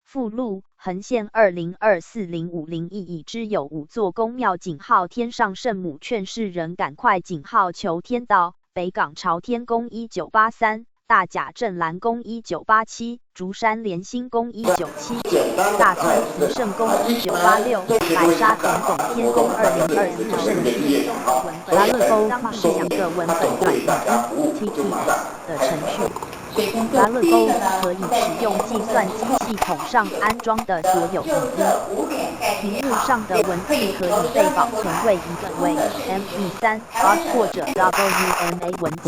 附录：横线20240501已知有5座宫庙井号天上圣母劝世人赶快井号求天道：北港朝天宫1983。大甲镇澜宫1987，竹山莲心宫1979，大村福圣宫1986，白沙屯拱天宫2024圣区。达乐沟是2个文本转语音 TT 的程序。达乐沟可以使用计算机系统上安装的所有语音。屏幕上的文字可以被保存为一个为 MP3、ART 或者 WMA 文件。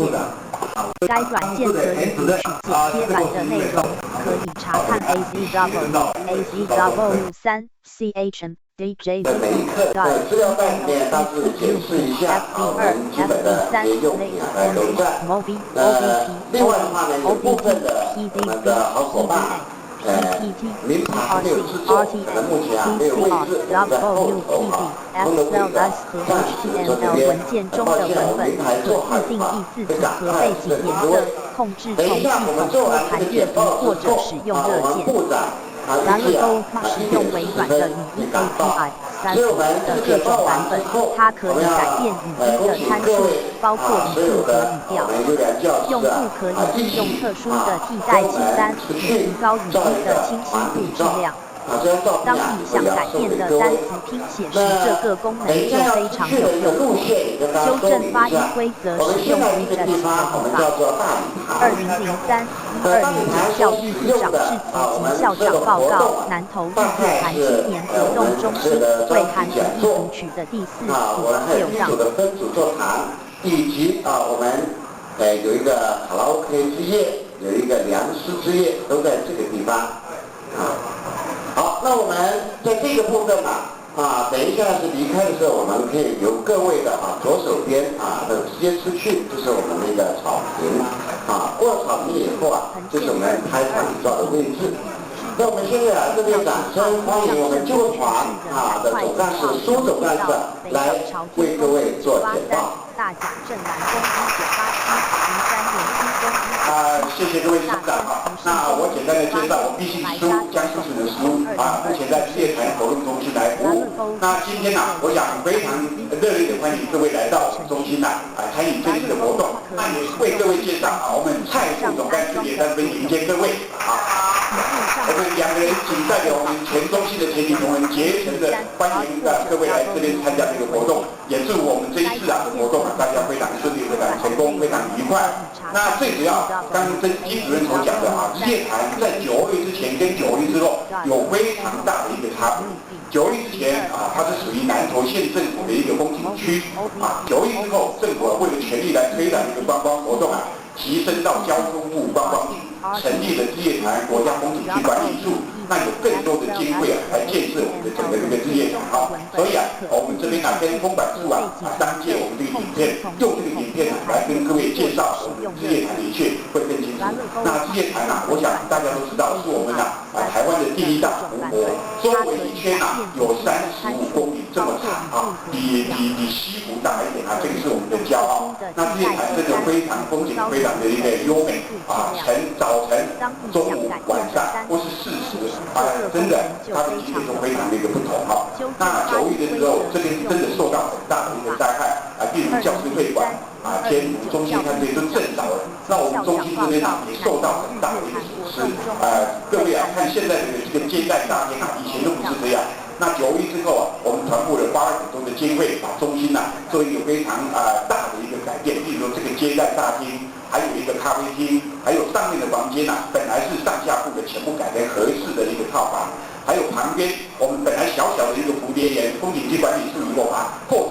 该软件可以读取剪贴版的内容，可以查看 AZW、AZW3、CHM、DJV、GOT、FB2、FB3、MOBI、OBP、PDB、PDA。PPT、RC、RTF、CCR、WPD、XLS 和 HTML 文件中的文本，可自定义字体和背景颜色，控制从系统托盘阅读或者使用热键。达乐沟使用微软的语音 API 3的各种版本，它可以改变语音的参数，包括语速和语调。用户可以利用特殊的替代清单，以提高语音的清晰度质量。当你想改变的单词拼写时，这个功能就非常有用。修正发音规则使用 widgets 的语法。2003-12年级教育部长致辞及校长报告，南投日月潭青年活动中心为韩族一族取的第4组6让。以及我们有一个卡拉 OK 之夜，有一个良师之夜，都在这个地方好，那我们在这个部分等一下是离开的时候，我们可以由各位的左手边的直接出去，就是我们那个草坪过了草坪以后就是我们拍团体照的位置。那我们现在热烈掌声欢迎我们救团的总干事苏总干事来为各位做简报。大甲镇澜宫1987，竹山莲心宫谢谢各位市长那我简单的介绍，我毕姓苏，江苏省的苏目前在日月潭活动中心来服务。那今天我想非常热烈的欢迎各位来到中心参与这次的活动。那也为各位介绍我们蔡副总干事也在这边迎接各位我们2个人仅代表我们全中心的前体同仁竭诚的欢迎各位来这边参加这个活动，也祝我们这一次的活动大家非常顺利、非常成功、非常愉快。那最主要，刚刚金主任所讲的日月潭在9月之前跟9月之后有非常大的一个差别。9月之前它是属于南投县政府的一个风景区9月之后，政府为了全力来推展这个观光活动提升到交通部观光局，成立了日月潭国家风景区管理处，那有更多的经费来建设我们的整个这个日月潭所以我们这边跟公版处当借我们这个影片，用这个影片来跟各位介绍我们日月潭的一切会更清楚。那日月潭我想大家都知道是我们台湾的第1大湖泊，周围一圈有35公里这么长比西湖大一点这个是我们的骄傲。那日月潭真的非常风景非常的一个优美早晨、中午、晚上或是40真的它的季节都非常的一个不同那9月的时候，这边真的受到很大的一个灾害例如教师会馆天府中心看这些都震倒了。那我们中心这边也受到很大的一个损失各位看现在的这个接待大厅以前都不是这样。那9月之后我们团部的花了很多的经费把中心做一个非常大的一个改变，例如说这个接待大厅，还有一个咖啡厅，还有上面的房间本来是上下铺的，全部改成合适的一个套房。还有旁边我们本来小小的一个蝴蝶园，风景区管理处以后扩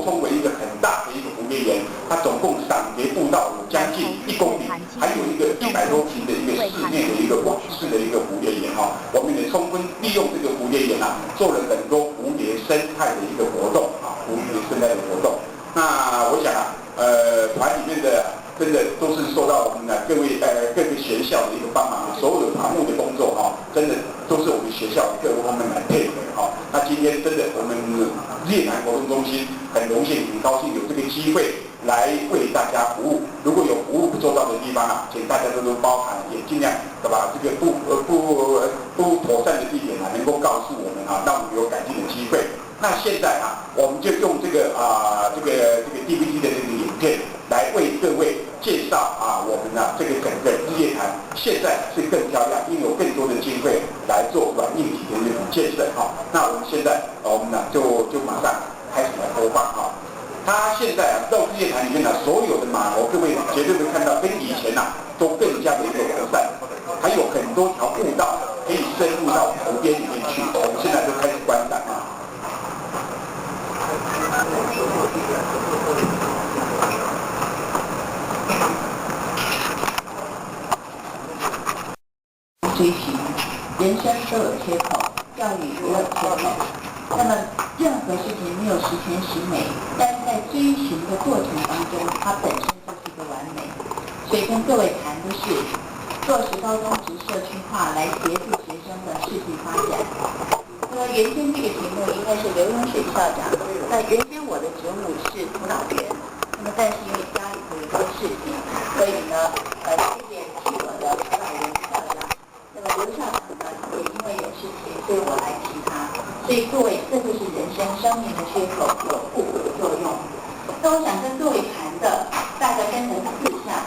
充为一个很大的一个蝴蝶园，它总共赏蝶步道有将近1公里，还有一个100多坪的一个四面的一个广式的一个蝴蝶园我们也充分利用这个蝴蝶园做了很多蝴蝶生态的一个活动蝴蝶生态的活动。那我想团里面的真的都是受到我们各个学校的一个帮忙，所有的团务的工作真的都是我们学校各个方面来配合那今天真的我们日月潭活动中心很荣幸、很高兴有这个机会来为大家服务。如果有服务不周到的地方啊，请大家多多包涵，也尽量把这个不妥善的地点啊，能够告诉我们啊，让我们有改进的机会。那现在啊，我们就用这个DVD 的这个影片来为各位介绍啊，我们这个整个日月潭现在是更漂亮，因为有更多的经费来做软硬体的这种建设哈。那我们现在我们就马上开始来播放哈。它现在到日月潭里面所有的码头，各位绝对会看到跟以前都更加的一个完善，还有很多条步道可以深入到湖边里面去。我们现在就开始观赏啊。追寻，人生都有缺口，教育也有缺口。那么任何事情没有十全十美，但是在追寻的过程当中，它本身就是一个完美。所以跟各位谈的是落实高中职社区化来协助学生的事情发展。那么原先这个题目应该是刘永水校长，那原先我的职务是辅导员，那么但是因为家里头有些事情，所以呢，这点替我的辅导员校长。那么刘校长呢，也因为有事情，所以我来替他。所以各位，这就是人生生命的缺口有互补的作用。那我想跟各位谈的大概分成4项。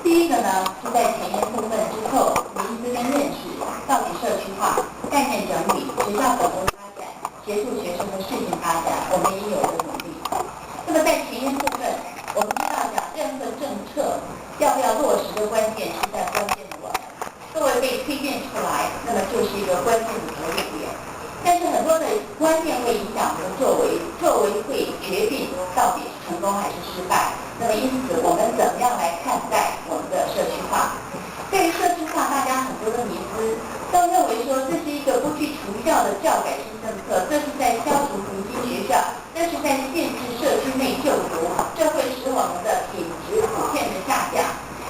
第一个呢，是在前言部分之后，民资跟认识到底社区化、概念整理、学校本位发展、协助学生的事情发展，我们也有的努力。那么在前言部分，我们知道讲任何政策要不要落实的关键是在关键的我们，各位被推荐出来，那么就是一个关键的着力点。但是很多的关键会影响我们的作为，作为会决定到底是成功还是失败。那么因此，我们怎么样来看待我们的社区化？对于社区化，大家很多的迷思都认为说这是一个不去除教的教改新政策，这是在消除明星学校，这是在限制社区内就读，这会使我们的品质普遍的下降。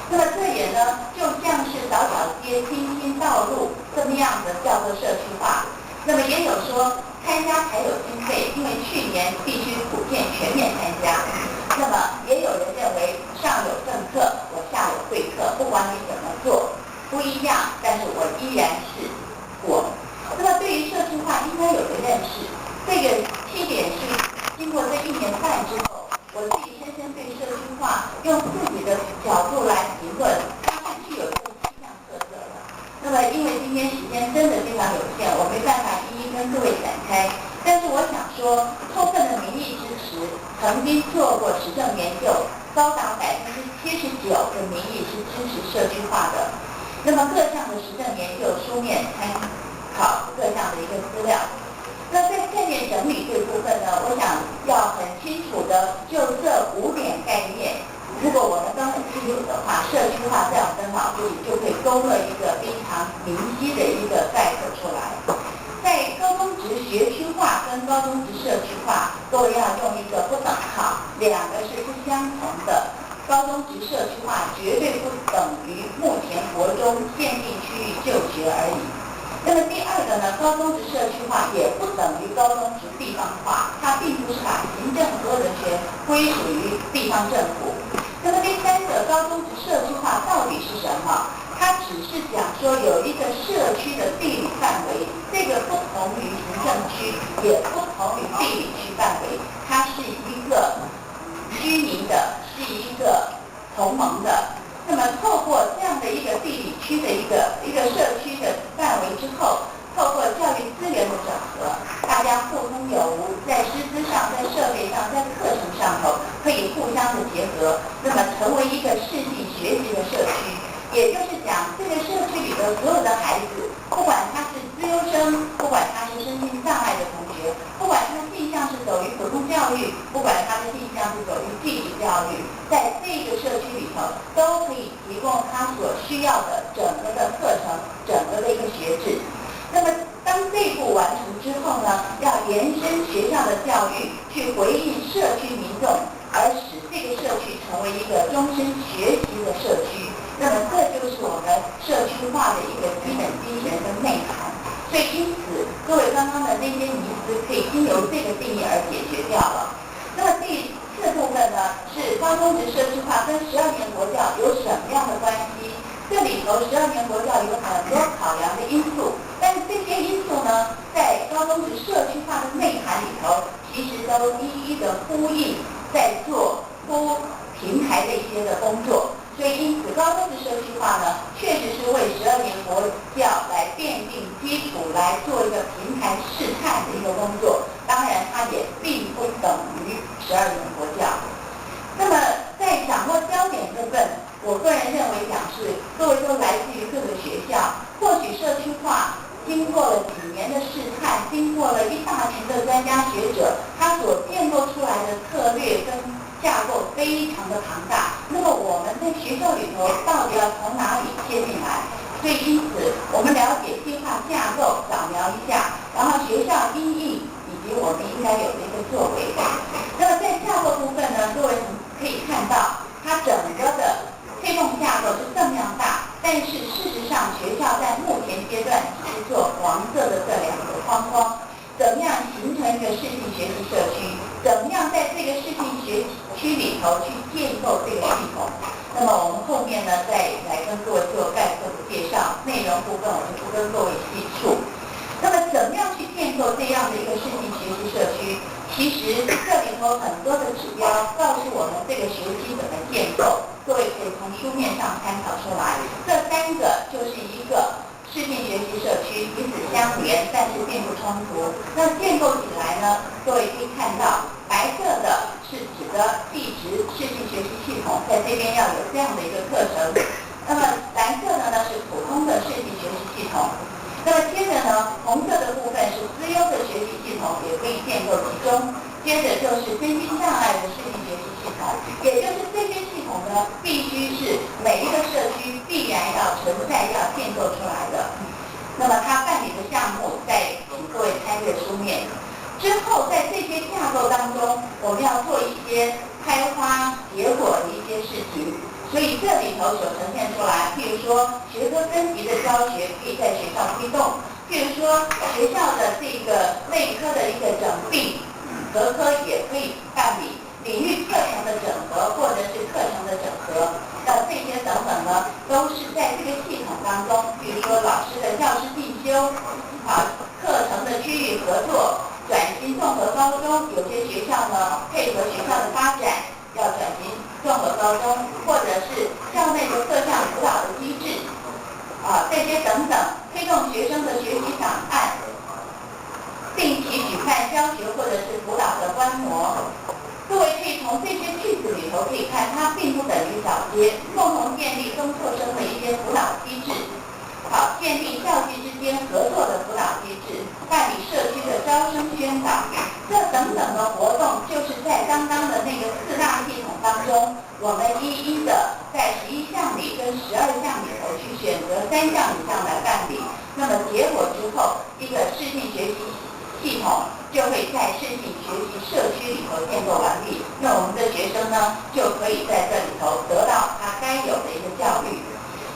那么这也呢，就像是早早街、清新道路这么样的叫做社区化。那么也有说参加才有经费，因为去年必须普遍全面参加。那么也有人认为上有政策，我下有对策，不管你怎么做不一样，但是我依然是我。那么对于社区化应该有个认识，这个7点是经过这1年半之后，我自己深深对社区化用自己的角度来评论，它是具有这个7项特色的。那么因为今天时间真的非常有限，我没办法一一跟各位展开，但是我想说，充分的民意支持，曾经做过实证研究，高达79%的民意是支持社区化的。那么各项的实证研究书面参考各项的一个资料。那在概念整理这部分呢，我想要很清楚的就这5点概念。如果我们都很清楚的话，社区化在我们的脑子里就会勾勒一个非常明晰的一个概括出来。在高中职学区化跟高中职社区化，各位要用一个不等号，两个是不相同的。高中职社区化绝对不等于目前国中限定区域就学而已。那么第二个呢，高中职社区化也不等于高中职地方化，它并不是把行政所有的权归属于地方政府。那么第三个，高中职社区化到底是什么？它只是讲说有一个社区的地理范围，这个不同于行政区，也不同于地理区范围，它是一个居民的，是一个同盟的。那么透过这样的一个地理区的一个社区的范围之后，透过教育资源的整合，大家互通有无，在师资上、在设备上、在课程上头可以互相的结合，那么成为一个适性学习的社区。也就是讲，这个社区里的所有的孩子，不管他是资优生，不管他是身心障碍的同学，不管他的性向是走于普通教育，不管他的性向是走于地理教育，在这个社区里头都可以提供他所需要的整个的课程，整个的一个学制。那么当这一步完成之后呢，要延伸学校的教育，去回应社区民众，而使这个社区成为一个终身学习的社区。那么这就是我们社区化的一个基本精神跟内涵。所以因此，各位刚刚的那些迷思可以经由这个定义而解决掉了。那么第4部分呢，是高中职社区化跟12年国教有什么样的关系？这里头12年国教有很多考量的因素，但是这些因素呢，在高中职社区化的内涵里头，其实都一一的呼应，在做铺平台的一些的工作。所以因此，高中职社区化呢，确实是为12年国教来奠定基础，来做一个平台试探的一个工作。当然，它也并不等于12年国教。那么，在掌握焦点部分，我个人认为讲是各位都来自于各个学校，或许社区化经过了几年的试探，经过了一大群的专家学者，他所建构出来的策略跟架构非常的庞大。那么我们在学校里头到底要从哪里切进来？所以因此，我们了解计划架构，扫描一下，然后学校因应以及我们应该有的一个作为。那么在架构部分呢，各位可以看到，它整个的推动架构是这么样大，但是事实上学校在目前阶段只是做黄色的这两个框框，怎么样形成一个视听学习社区？怎么样在这个视听学区里头去建构这个系统？那么我们后面呢，再来跟各位做概括的介绍，内容部分我就不跟各位细述。那么怎么样去建构这样的一个视听学习社区？其实这里头很多的指标告诉我们这个学期怎么建构，各位可以从书面上参考出来。这3个就是一个视听学习社区，彼此相连，但是并不冲突。那建构起来呢，各位可以看到，白色的是指的地质视听学习系统，在这边要有这样的一个课程。那么蓝色的呢是普通的视听学习系统。那么接着呢，红色的部分是资优的学习系统，也可以建构其中。接着就是身心障碍的视听学习系统，也就是这些系统呢，必须是每一个社区必然要存在、要建构出来的。那么它办理的项目，再请各位参阅书面。之后在这些架构当中，我们要做一些开花结果的一些事情。所以这里头所呈现出来，譬如说学科分级的教学可以在学校推动，譬如说学校的这个内科的一个整并，核科也可以办理，领域课程的整合或者是课程的整合，那这些等等呢，都是在这个系统当中，比如说老师的教师进修，课程的区域合作，转型综合高中，有些学校呢配合学校的发展，要转型综合高中，或者是校内的各项辅导的机制，这些等等，推动学生的学习档案，定期举办教学或者是辅导的观摩。各位可以从这些句子里头可以看，它并不等于小阶，共同建立中辍生的一些辅导机制，建立校际之间合作的辅导机制，办理社区的招生宣导，这等等的活动，就是在刚刚的那个4大系统当中，我们一一的在11项里跟12项里头去选择3项以上来办理。那么结果之后，一个视听学习系统就会在视听学习社区里头建构完毕。那我们的学生呢，就可以在这里头得到他该有的一个教育。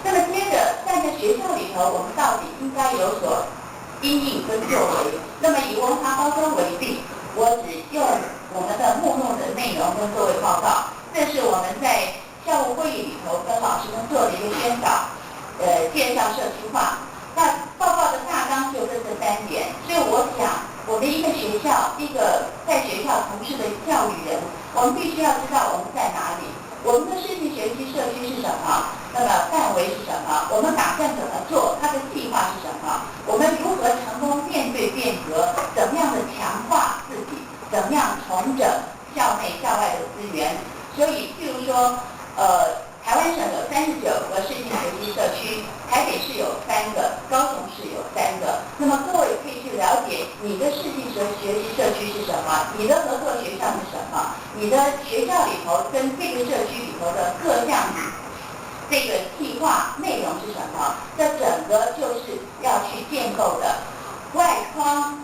那么接着站在学校里头，我们到底应该有所因应跟作为。那么以文华高中为例，我只用我们的目录的内容跟各位报告，这是我们在校务会议里头跟老师们做的一个宣导，介绍社区化。那报告的大纲就是这3点，所以我想，我们一个学校，一个在学校从事的教育人，我们必须要知道我们在哪里。我们的视听学习社区是什么？那么范围是什么？我们打算怎么做？它的计划是什么？我们如何成功面对变革？怎么样的强化自己？怎么样重整校内校外的资源？所以，譬如说，台湾省有39个视听学习社区，台北市有3个，高雄市有3个。那么各位可以去了解你的视听学习社区是什么，你的合作学校是什么，你的学校里头跟这个社区里头的各项这个计划内容是什么？这整个就是要去建构的。外框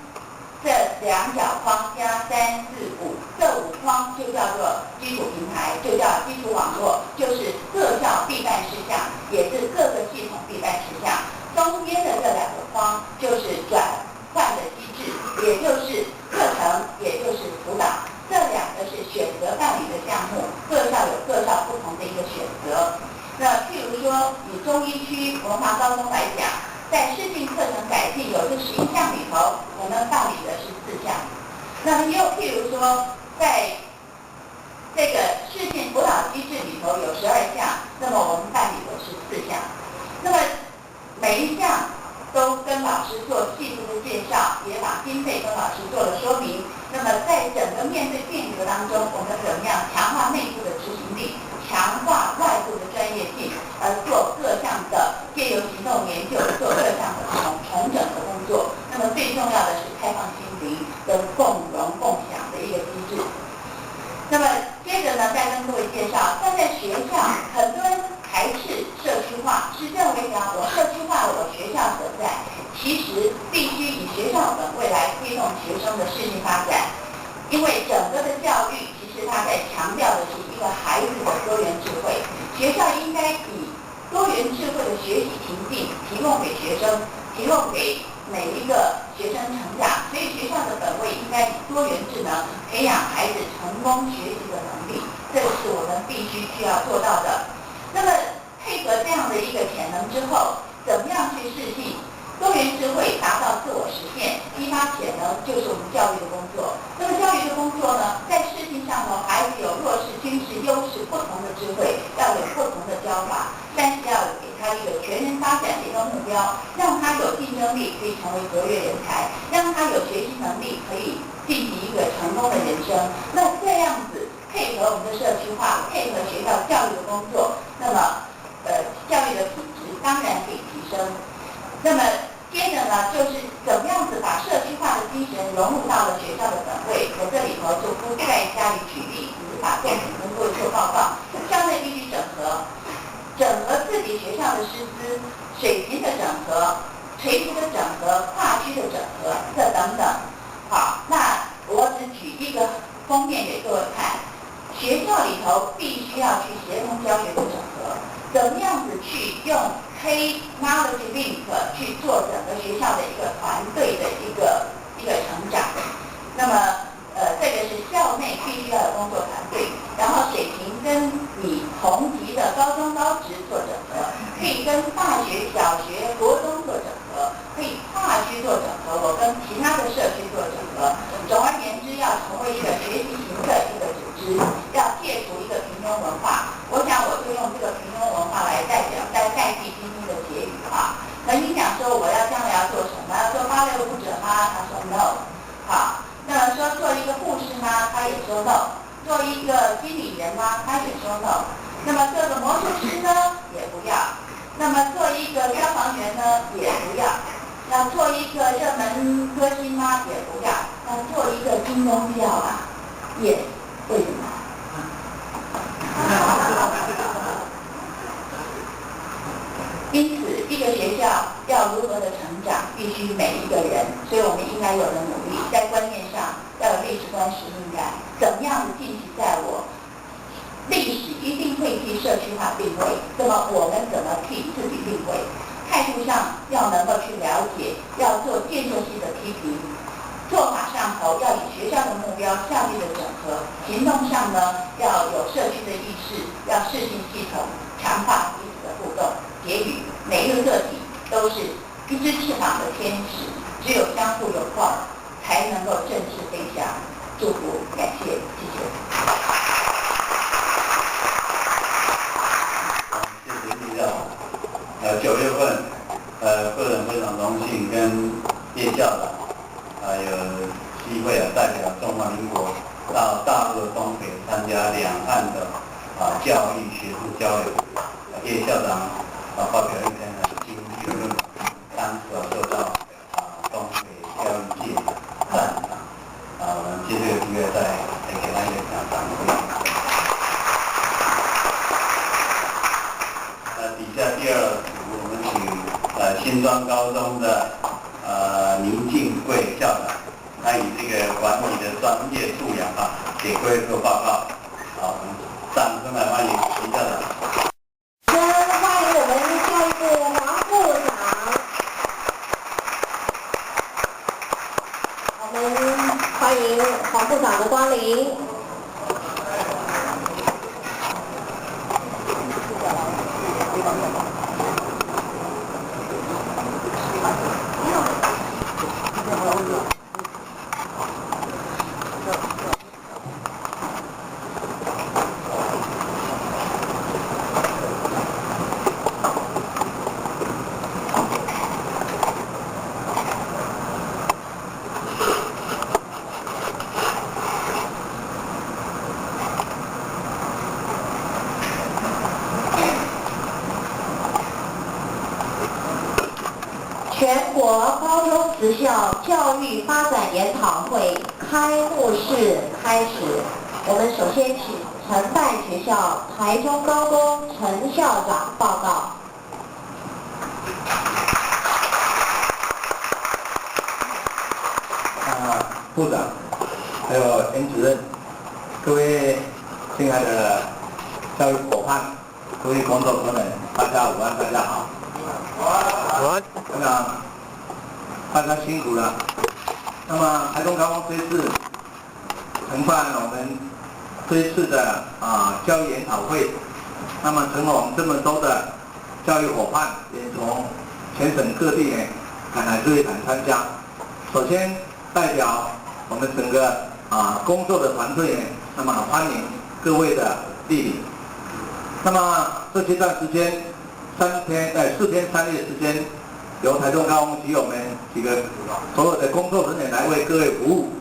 这2角框加3、4、5，这5框就叫做基础平台，就叫基础网络，就是各校必办事项，也是各个系统必办事项。中间的这2个框就是转换的机制，也就是课程，也就是辅导。这2个是选择办理的项目，各校有以中医区文华高中来讲，在视性课程改进有这11项里头，我们办理的是4项。那么又譬如说，在这个视性辅导机制里头有12项，那么我们办理的是4项。那么每一项都跟老师做细部的介绍，也把经费跟老师做了说明。那么在整个面对变革当中，我们怎么样强化内部的执行力，强化外部的专业性，而做各项的借由行动研究，做各项的重整的工作。那么最重要的是开放心灵跟共荣共享的一个机制。那么接着呢，再跟各位介绍，在学校很多人排斥社区化，是认为我社区化我学校所在，其实必须以学校本位来推动学生的视性发展，因为整个的教育其实它在强调的是一个孩子的多元智慧，学校应该以多元智慧的学习情境提供给学生，提供给每一个学生成长，所以学校的本位应该以多元智能培养孩子成功学习的能力，这是我们必须需要做到的。那么配合这样的一个潜能之后，怎么样去视性多元智慧达到自我实现，激发潜能，就是我们教育的工作。那么教育的工作呢，在视性上头，孩子有弱势、军事、优势不同的智慧，要有不同的教法，但是要给他一个全人发展的一个目标，让他有竞争力，可以成为卓越人才，让他有学习能力，可以进行一个成功的人生。那这样子配合我们的社区化，配合学校教育的工作，那么教育的品质当然可以提升。那么接着呢，就是怎么样子把社区化的精神融入到了学校的本位。我这里头就不再加以举例，只是把重点跟各位做报告。校内必须整合，整合自己学校的师资，水平的整合，垂直的整合，跨区的整合，这等等。好，那我只举一个封面给各位看。学校里头必须要去协同教学的整合，怎么样子去用Knowledge Link 去做整个学校的一个团队的一个成长。那么这个是校内必须要有工作团队，然后水平跟你同级的高中高职做整合，可以跟大学、小学、国中做整合，可以跨区做整合，我跟其他的社区做整合。总而言之，要成为一个学习型的一个组织，要戒除一个平庸文化。我想我就用这个平庸文化来代替今天的结语哈。那你想说我要将来要做什么？要做芭蕾舞者吗？他说 no。好，那么说做一个护士吗？他也说 no。做一个经理人吗？他也说 no。那么做个魔术师呢？也不要。那么做一个消防员呢？也不要。要做一个热门歌星吗？也不要。要做一个金庸不要啊？也为什么？因此，一个学校要如何的成长，必须每一个人，所以我们应该有的努力，在观念上要有历史观、使命感，怎么样子进行在我历史一定会替社区化定位，那么我们怎么替自己定位？态度上要能够去了解，要做建设性的批评，做法上头要以学校的目标、效率的整合，行动上呢要有社区的意识，要视性系统，强化彼此的互动。结语：每一个个体都是一只翅膀的天使，只有相互拥抱，才能够振翅飞翔。祝福，感谢，谢谢。谢谢李校。9月份，个人非常荣幸跟叶校长有机会代表中华民国到大陆的东北参加两岸的教育学术交流。叶校长发表一篇经济论文，当时受到东北教育界赞赏。我们借这个机会再给他一个掌声。底下第二组我们请新庄高中的宁静贵校长，他以这个管理的专业素养给各位做报告。好，我们掌声来欢迎林校长。欢迎我们教育部黄部长，我们欢迎黄部长的光临。全国高中职校教育发展研讨会开幕式开始，我们首先请承办学校台中高工陈校长报告。部长，还有严主任，各位亲爱的教育伙伴，各位工作同仁，大家午安，大家好。午安。那么大家辛苦了。那么台中高工这次承办我们这一次的教育研讨会，那么承我们这么多的教育伙伴，也从全省各地赶来这一场参加。首先代表我们整个工作的团队那么欢迎各位的莅临。那么这段时间4天3夜时间，由台中高工及我们几个所有的工作人员来为各位服务。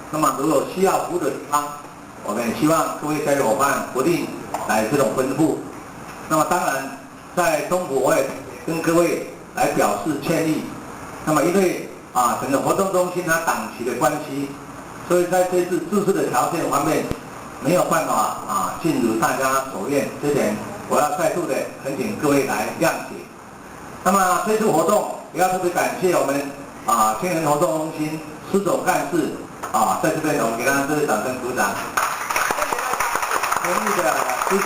那么如有需要服务的地方，我们也希望各位教育伙伴不定来这种吩咐。那么当然在中午我也跟各位来表示歉意。那么因为整个活动中心它档期的关系，所以在这次制式的条件方面没有办法进入大家所愿，这点我要再度的恳请各位来谅解。那么这次活动也要特别感谢我们青年活动中心施总干事在这边我们给他热烈掌声鼓掌，全力的支持。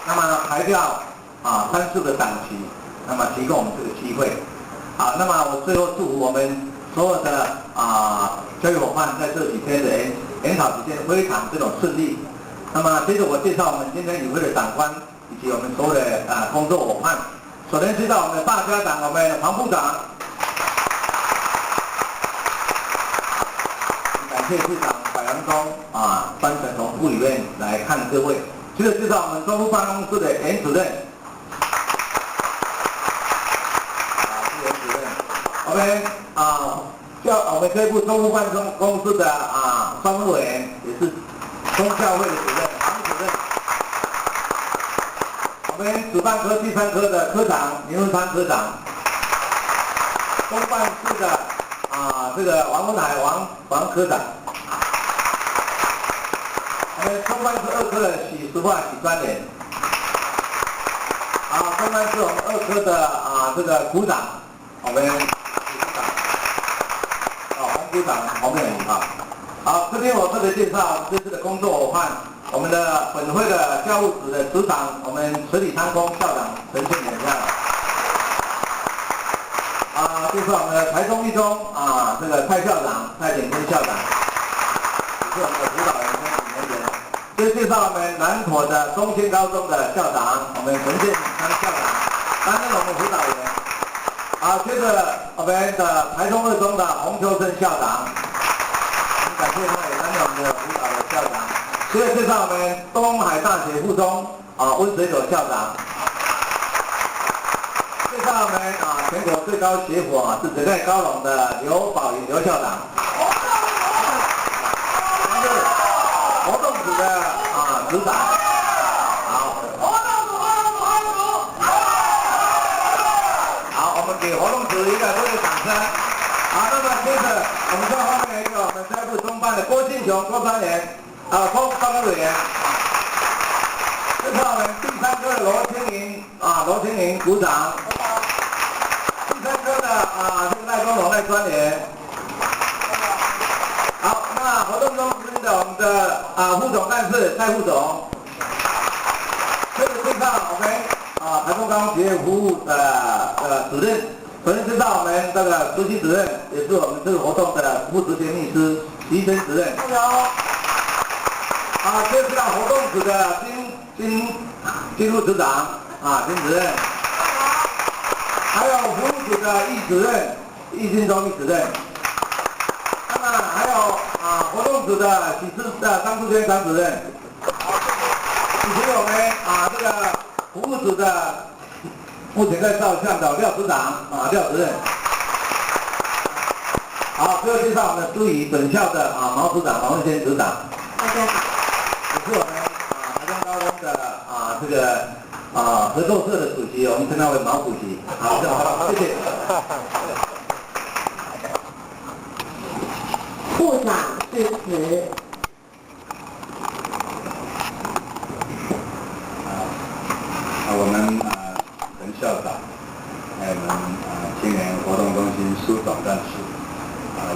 那么排掉3次的档期，那么提供我们这个机会。那么我最后祝福我们所有的教育伙伴在这几天的研讨期间非常这种顺利。那么接着我介绍我们今天与会的长官以及我们所有的工作伙伴。首先介绍我们的大家长，我们黄部长，感谢部长百阳中专程从部里面来看各位。接着介绍我们中部办公室的严主任。我们这部中部办公室的专务委员，也是中教会的主任黄主任。我们主办科第3科的科长林文昌科长。中办室的这个王文海王科长。我们中办室2科的许淑桦许专员。中办室我们2科的这个股长，我们部长黄美玲好，这边我特别介绍这次的工作伙伴，我们的本会的教务组的组长，我们水里滩工校长陈庆元校长。介绍我们的台中一中这个蔡校长蔡景坤校长，也是我们的辅导员跟领导人。接介绍我们南投的中兴高中的校长，我们陈建昌校长担任我们辅导员。接着我们的台中2中的洪秋生校长，我们感谢他也担任我们的辅导的校长。接着介绍我们东海大学附中温水佐校长。介绍我们全国最高学府是职在高雄的刘宝云刘校长。是活动组的组长。我们给活动组一个热烈掌声。那么接着我们这后面有一个我们教育部中办的郭庆雄郭专员，郭办公委员。这是我们第3科的罗清玲股长。第3科的这个赖光荣赖专员。好，那活动中心的我们的副总干事蔡副总。接着介绍我们台中高工学业服务的主任，首先介绍我们这个执行主任，也是我们这个活动的副执行秘师徐生主任。接着介绍活动组的金副组长金主任，还有服务组的易主任易金忠易主任。那么还有活动组的许志的张淑娟张主任，以及我们这个服务组的目前在照相的廖组长廖主任。好，最后介绍我们的苏乙本校的毛组长毛文先组长。大家好。也是我们台中高工的这个合作社的主席，我们称他为毛主席。好，谢谢。部长致辞。我们陈校长，还有我们青年活动中心苏总干事，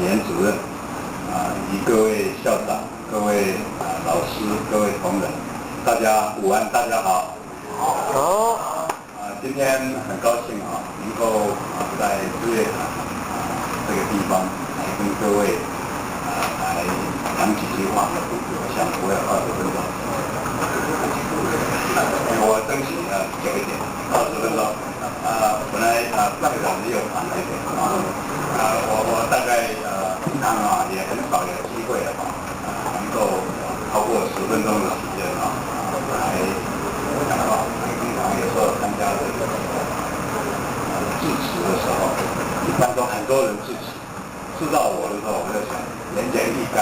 严主任，以及各位校长、各位老师、各位同仁，大家午安，大家好。好。今天很高兴能够在日月潭这个地方来跟各位来讲几句话，我想不会20分钟。我争取久一点，20分钟。本来半个小时又长了一点我大概平常也很少有机会能够超过10分钟的时间来讲话。通常有时候参加这个致辞的时候，一般都很多人致辞，知道我的时候，我就想言简意赅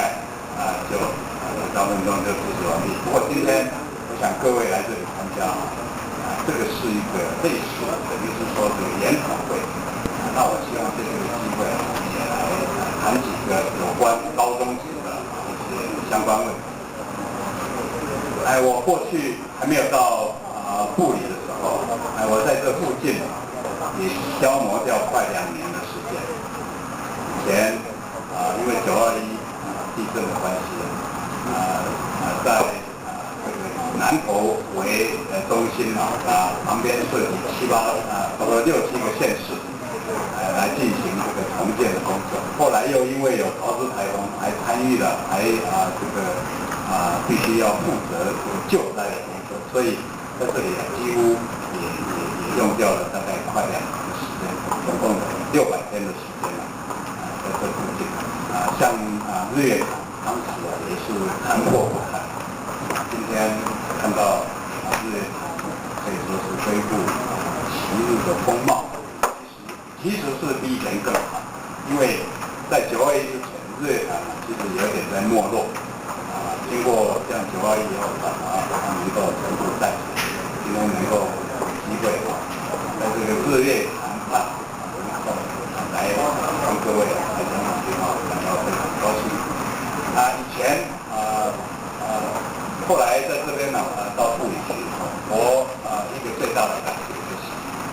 就2分钟就致辞完毕。不过今天我想各位来这里参加这个是一个类似等于是说这个研讨会那我希望这个机会也来谈几个有关高中职的一些相关问题。我过去还没有到部里的时候，我在这附近也消磨掉快2年的时间。以前因为921地震的关系在南投为中心旁边涉及差不多6、7个县市来进行这个重建的工作。后来又因为有桃枝台风，还参与了，必须要负责救灾的工作，所以在这里几乎也用掉了大概快2年的时间，总共600天的时间在这附近像日月潭当时也是残破不堪。今天看到日月潭可以说是恢复昔日的风貌，其实是比以前更好，因为在921之前，日月潭其实有点在没落，经过这样921以后它能够重复再起，今天能够有机会在这个日月潭畔能够来跟各位来讲几句话，感到非常高兴。以前后来在这边到部里去，我一个最大的感觉就是，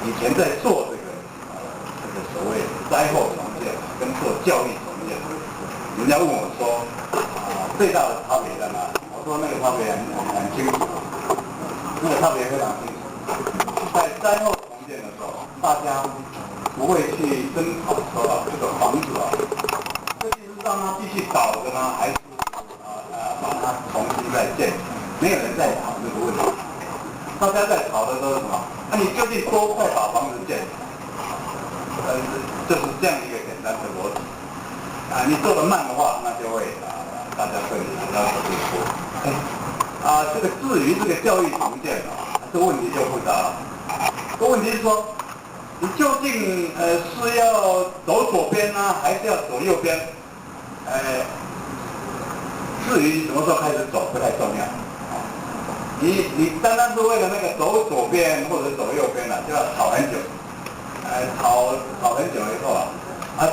以前在做这个所谓灾后重建跟做教育重建，人家问我说最大的差别在哪里？我说那个差别很清楚，那个差别非常清楚。在灾后重建的时候，大家不会去争吵说这个房子究竟是让它继续倒着呢，还是把它重新再建？没有人在吵这个问题，大家在吵的都是什么？你究竟多快把房子建？就是这样一个简单的逻辑。你做得慢的话，那就会大家对你的要求就多。这个至于这个教育重建这个问题就复杂了。这个问题是说，你究竟是要走左边呢，还是要走右边？至于什么时候开始走不太重要。你单单是为了那个走左边或者走右边就要吵很久。吵很久以后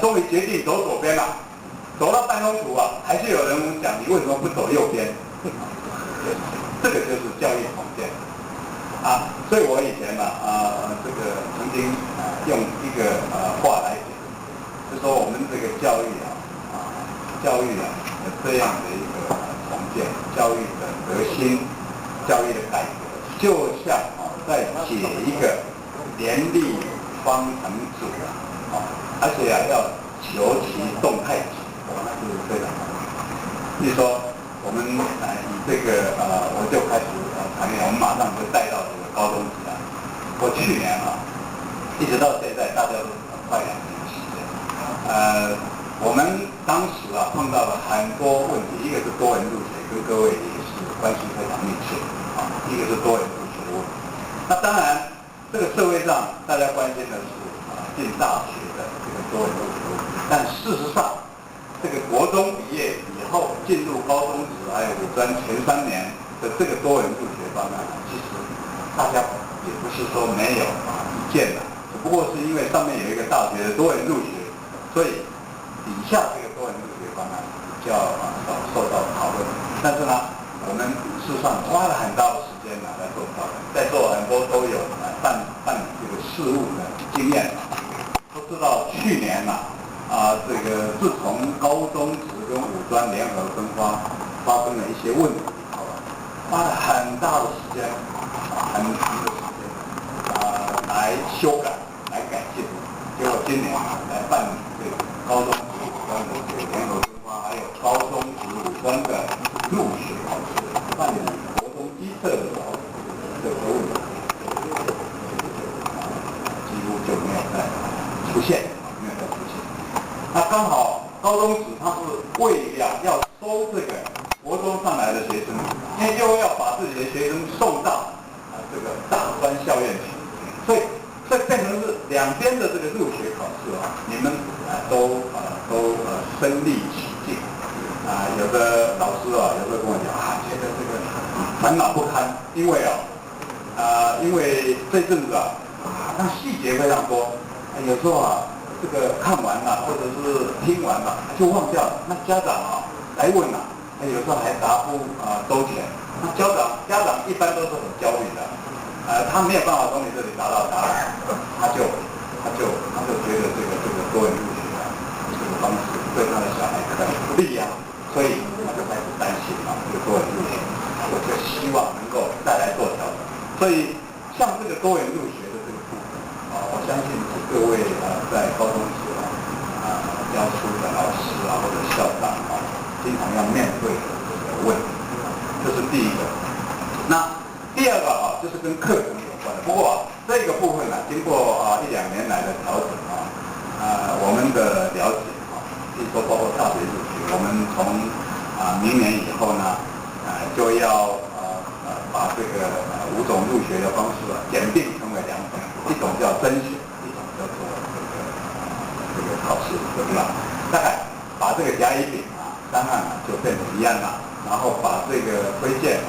终于决定走左边了。走到半空图还是有人讲你为什么不走右边？这个就是教育重建所以我以前这个曾经用一个话来讲，就说我们这个教育这样的一个重建，教育的核心，教育的改革，就像在解一个联立方程组而且要求其动态值，那是非常好。比如说我们以这个我就开始谈恋爱，我们马上就带到这个高中职我去年一直到现在，大家都快2年的时间。我们当时碰到了很多问题，一个是多元入学，跟各位也是关系非常密切一个是多元入学的问题。那当然，这个社会上大家关心的是进大学的这个多元入学问题，但事实上，这个国中毕业以后进入高中职还有5专前3年的这个多元入学方案，其实大家也不是说没有意见的，只不过是因为上面有一个大学的多元入学，所以底下这个多元入学方案比较少受到讨论。但是呢，我们事实上花了很大的时间来做讨论，在座很多都有办理这个事务的经验，都知道去年这个自从高中职跟五专联合分发生了一些问题，花了很大的时间，很长的时间来修改、来改进。结果今年来办理这个高中职五专的这个联合分发，还有高中职五专的入学考试，办理国中基测的这个问题，几乎就没有再出现。那刚好高中职它是为了要收这个国中上来的学生，因为又要把自己的学生送到这个大专校院去，所以这变成是两边的这个入学考试你们都身历其境有的老师有的跟我讲觉得这个烦恼不堪，因为因为这阵子那细节非常多，有时候这个看完了或者是听完了就忘掉了，那家长来问有时候还答不周全，那家长一般都是很焦虑的，他没有办法从你这里拿到答案，他就觉得这个多元入学这个方式对他的小孩可能不利所以他就开始担心这个多元入学，我就希望能够再来做调整。所以像这个多元入学的这个部分我相信各位在高中时教书的老师或者校长经常要面对的这个问题，这是第一个。那第二个就是跟课程有关的。不过这个部分经过1-2年来的调整我们的了解比如说包括大学入学，我们从明年以后呢就要把这个5种入学的方式简并成为2种，一种叫甄选，一种叫做这个考试，对吧？大概把这个甲乙丙3案就变成1案了，然后把这个推荐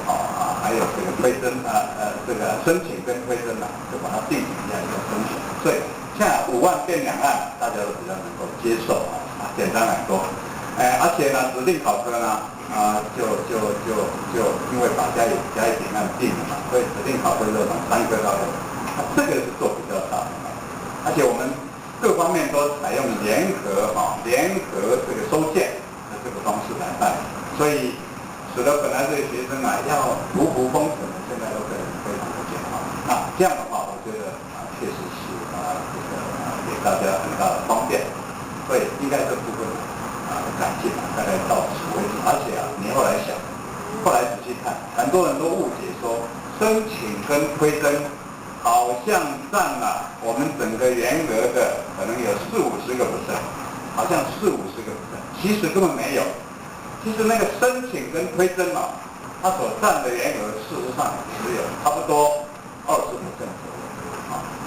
还有这个推甄这个申请跟推甄就把它定成1案叫甄选。所以现在5案变2案，大家都比较能够接受简单来说。而且呢，指定考科呢就因为把甲乙丙案定了所以指定考科就从3科到6科，这个是做比较大的。而且我们各方面都采用联合这个收件的这个方式来办，所以使得本来这个学生要如符封存的，现在都可以非常的简化。那这样的话，我觉得确实是给大家很大的方便，所以应该这部分改进大概到此为止。而且你后来想，后来仔细看，很多人都误解说申请跟推甄好像占了我们整个员额的可能有40-50%，好像40-50%，其实根本没有。其实那个申请跟推甄它所占的员额事实上只有差不多20%左右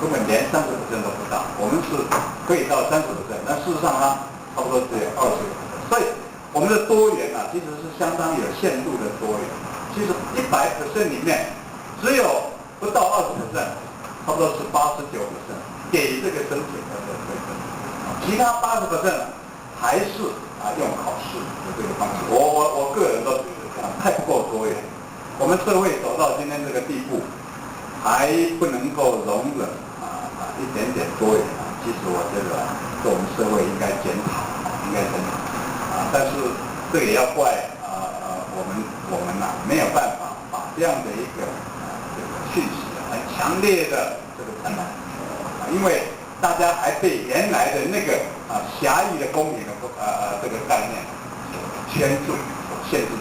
根本连30%都不到。我们是可以到30%，但事实上它差不多只有20%。所以我们的多元其实是相当有限度的多元。其实100% 里面只有不到20%，差不多是89%给这个申请和推甄，其他80%还是用考试的这个方式。我个人都觉得这样太不够多元。我们社会走到今天这个地步，还不能够容忍一点点多元其实我觉得对我们社会应该检讨，但是这个也要怪我们没有办法把这样的一个这个讯息很强烈的这个传达，因为大家还被原来的那个狭义的公平的这个概念牵住、限制住，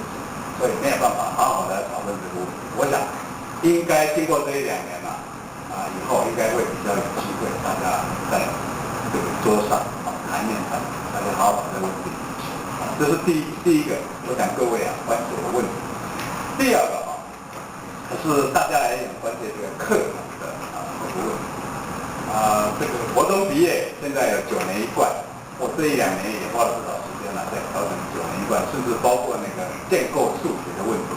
所以没有办法好好的讨论这个问题。我想应该经过这1-2年以后应该会比较有机会，大家在这个桌上台面上大家好好的问题。这是第一个，我想各位关注的问题。第二个是大家也很关切这个课程的问题。这个国中毕业现在有9年1贯，我这1-2年也花了不少时间在调整9年1贯，甚至包括那个建构数学的问题。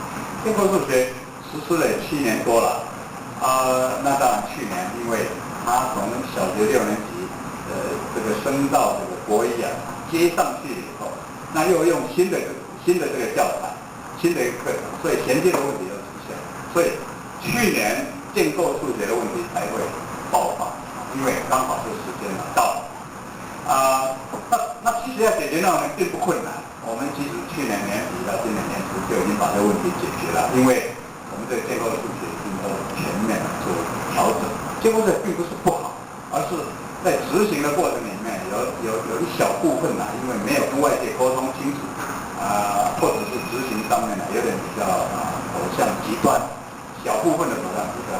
建构数学实施了7年多了，那当然去年因为他从小学6年级这个升到这个国一啊，接上去以后，那又用新的这个教材、新的一个课程，所以衔接的问题又出现，所以去年建构数学的问题才会爆发，因为刚好是时间到了。那其实要解决那种并不困难，我们其实去年年底到今年年初就已经把这个问题解决了，因为我们这个建构的数学已经都全面做调整。建构数学并不是不好，而是在执行的过程里面有一小部分因为没有跟外界沟通清楚，或者是执行上面有点比较走向极端，小部分的走向极端，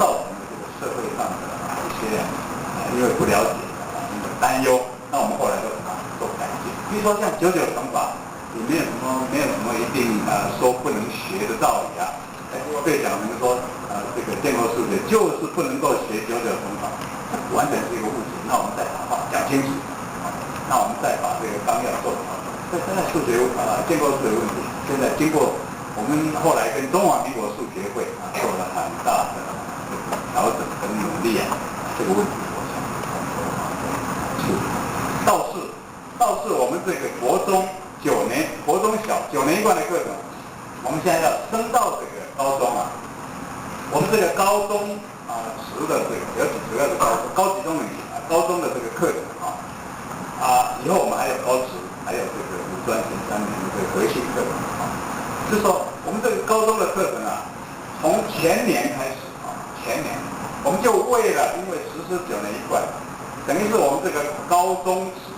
造成了这个社会上的一些因为不了解因为担忧，那我们后来就把它做改进。比如说像99乘法，也没有什么一定说不能学的道理啊。对讲人说这个建构数学就是不能够学99乘法，完全是一个误解。那我们再把话讲清楚，那我们再把这个纲要做好。现在数学建构数学问题，现在经过我们后来跟中华民国数学会做了很大的调整跟努力这个问题我想处理。倒是我们这个国中小9年一贯的课程，我们现在要升到这个高中我们这个高中10的这个主要的高级中等高中的这个课程以后我们还有高职，还有这个5专前3年的这个核心课程就是说我们这个高中的课程从前年开始前年我们就为了因为实施9年一贯，等于是我们这个高中时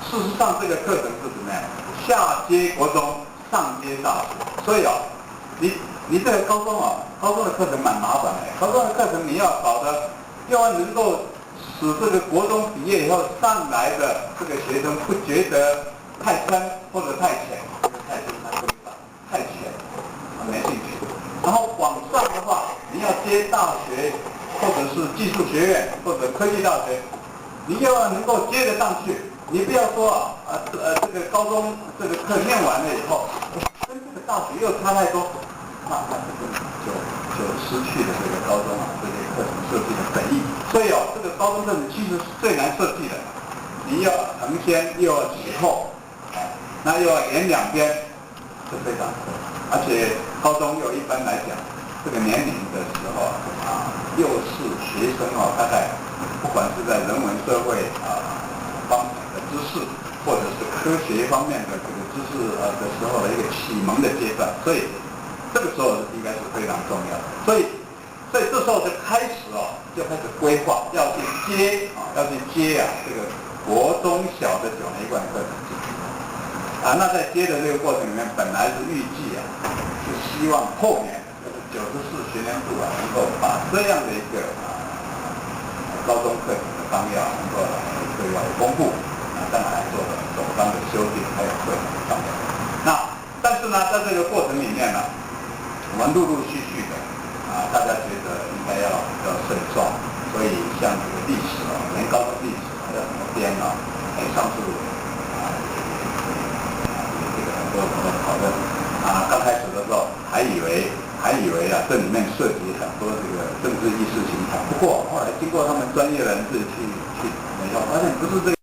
事实上这个课程是怎么样？下接国中，上接大学，所以你这个高中的课程蛮麻烦的。高中的课程你要搞得又要能够使这个国中毕业以后上来的这个学生不觉得太深或者太浅，太深太深太浅没兴趣。然后往上的话，你要接大学或者是技术学院或者科技大学，你又要能够接得上去。你不要说这个高中这个课念完了以后，跟这个大学又差太多，那就失去了这个高中这些课程设计的本意。所以这个高中课程其实是最难设计的，你要承先又要启后，那又要沿两边，是非常困难。而且高中又一般来讲，这个年龄的时候又是学生大概不管是在人文社会方面的知识，或者是科学方面的这个知识的时候的一个启蒙的阶段，所以这个时候应该是非常重要的。所以这时候就开始规划要去接这个国中小的9年一贯课程进去那在接的这个过程里面，本来是预计是希望后面94学年度能够把这样的一个高中课程的纲要能够对外公布，当然来做总纲的修订，还有课程的纲要。但是在这个过程里面我们陆续的大家觉得应该要比较慎重，所以像这个历史连高中历史要怎么编上次这个很多讨论刚开始的时候还以为这里面涉及很多这个政治意识形态，不过后来经过他们专业人士去以后，发现不是这个。